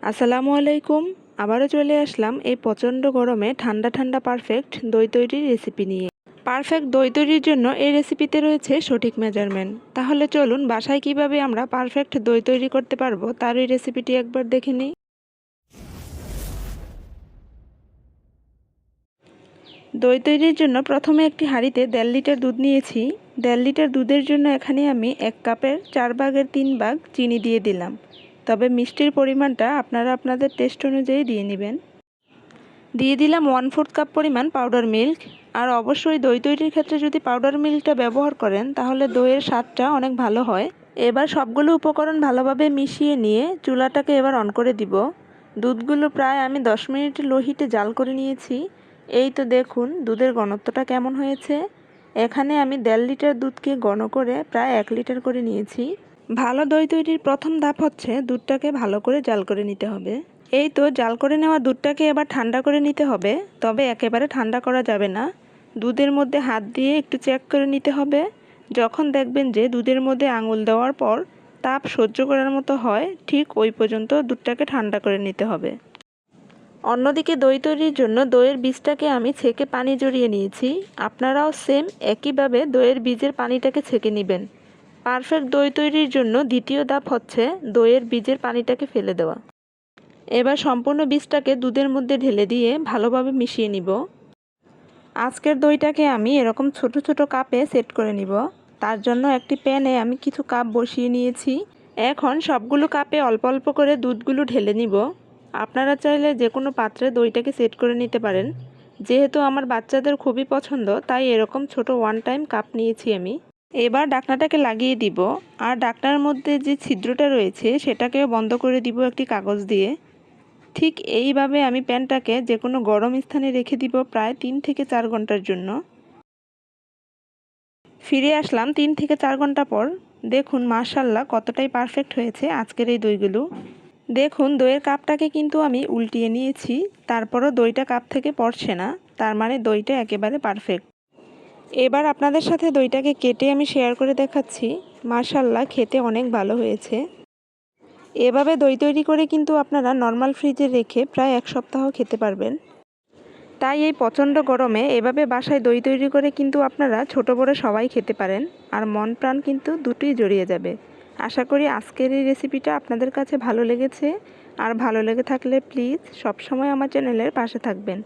আসসালামু আলাইকুম। আবারও চলে আসলাম এই প্রচণ্ড গরমে ঠান্ডা ঠান্ডা পারফেক্ট দই তৈরির রেসিপি নিয়ে। পারফেক্ট দই তৈরির জন্য এই রেসিপিতে রয়েছে সঠিক মেজারমেন্ট। তাহলে চলুন বাসায় কিভাবে আমরা পারফেক্ট দই তৈরি করতে পারবো তার এই রেসিপিটি একবার দেখে নিই। দই তৈরির জন্য প্রথমে একটি হাঁড়িতে 1.5 লিটার দুধ নিয়েছি। 1.5 লিটার দুধের জন্য এখানে আমি 1 কাপের 4 ভাগের 3 ভাগ চিনি দিয়ে দিলাম। তবে মিষ্টির পরিমাণটা আপনারা আপনাদের টেস্ট অনুযায়ী দিয়ে নেবেন। দিয়ে দিলাম 1/4 কাপ পরিমাণ পাউডার মিল্ক। আর অবশ্যই দই তৈরির ক্ষেত্রে যদি পাউডার মিল্কটা ব্যবহার করেন তাহলে দইয়ের স্বাদটা অনেক ভালো হয়। এবার সবগুলো উপকরণ ভালোভাবে মিশিয়ে নিয়ে চুলাটাকে এবার অন করে দিব। দুধগুলো প্রায় আমি 10 মিনিট লো হিটে জাল করে নিয়েছি। এই তো দেখুন দুধের ঘনত্বটা কেমন হয়েছে। এখানে আমি 1.5 লিটার দুধকে ঘন করে প্রায় 1 লিটার করে নিয়েছি। ভালো দই তৈরির প্রথম ধাপ হচ্ছে দুধটাকে ভালো করে জাল করে নিতে হবে। এই তো জাল করে নেওয়া দুধটাকে এবার ঠান্ডা করে নিতে হবে। তবে একেবারে ঠান্ডা করা যাবে না। দুধের মধ্যে হাত দিয়ে একটু চেক করে নিতে হবে। যখন দেখবেন যে দুধের মধ্যে আঙুল দেওয়ার পর তাপ সহ্য করার মতো হয়, ঠিক ওই পর্যন্ত দুধটাকে ঠান্ডা করে নিতে হবে। অন্যদিকে দই তৈরির জন্য দইয়ের বীজটাকে আমি ছেঁকে পানি জড়িয়ে নিয়েছি। আপনারাও সেম একইভাবে দইয়ের বীজের পানিটাকে ছেঁকে নেবেন। পারফেক্ট দই তৈরির জন্য দ্বিতীয় ধাপ হচ্ছে দইয়ের বীজের পানিটাকে ফেলে দেওয়া। এবার সম্পূর্ণ বীজটাকে দুধের মধ্যে ঢেলে দিয়ে ভালোভাবে মিশিয়ে নিব। আজকের দইটাকে আমি এরকম ছোট ছোট কাপে সেট করে নিব। তার জন্য একটি প্যানে আমি কিছু কাপ বসিয়ে নিয়েছি। এখন সবগুলো কাপে অল্প অল্প করে দুধগুলো ঢেলে নিব। আপনারা চাইলে যে কোনো পাত্রে দইটাকে সেট করে নিতে পারেন। যেহেতু আমার বাচ্চাদের খুবই পছন্দ তাই এরকম ছোট ওয়ান টাইম কাপ নিয়েছি আমি। এবার ঢাকনাটাকে লাগিয়ে দিব। আর ঢাকনার মধ্যে যে ছিদ্রটা রয়েছে সেটাকেও বন্ধ করে দিব একটি কাগজ দিয়ে। ঠিক এইভাবে আমি প্যানটাকে যে কোনো গরম স্থানে রেখে দিব প্রায় 3 থেকে 4 ঘন্টার জন্য। ফিরে আসলাম 3 থেকে 4 ঘন্টা পর। দেখুন মাশাআল্লাহ কতটাই পারফেক্ট হয়েছে আজকের এই দইগুলো। দেখুন দইয়ের কাপটাকে কিন্তু আমি উল্টিয়ে নিয়েছি, তারপরও দইটা কাপ থেকে পড়ছে না, তার মানে দইটা একেবারে পারফেক্ট। এবার আপনাদের সাথে দইটাকে কেটে আমি শেয়ার করে দেখাচ্ছি। মাশাআল্লাহ খেতে অনেক ভালো হয়েছে। এভাবে দই তৈরি করে কিন্তু আপনারা নর্মাল ফ্রিজে রেখে প্রায় 1 সপ্তাহ খেতে পারবেন। তাই এই প্রচণ্ড গরমে এভাবে বাসায় দই তৈরি করে কিন্তু আপনারা ছোট বড় সবাই খেতে পারেন। আর মন প্রাণ কিন্তু দুটোই জড়িয়ে যাবে। আশা করি আজকের এই রেসিপিটা আপনাদের কাছে ভালো লেগেছে। আর ভালো লেগে থাকলে প্লিজ সবসময় আমার চ্যানেলের পাশে থাকবেন।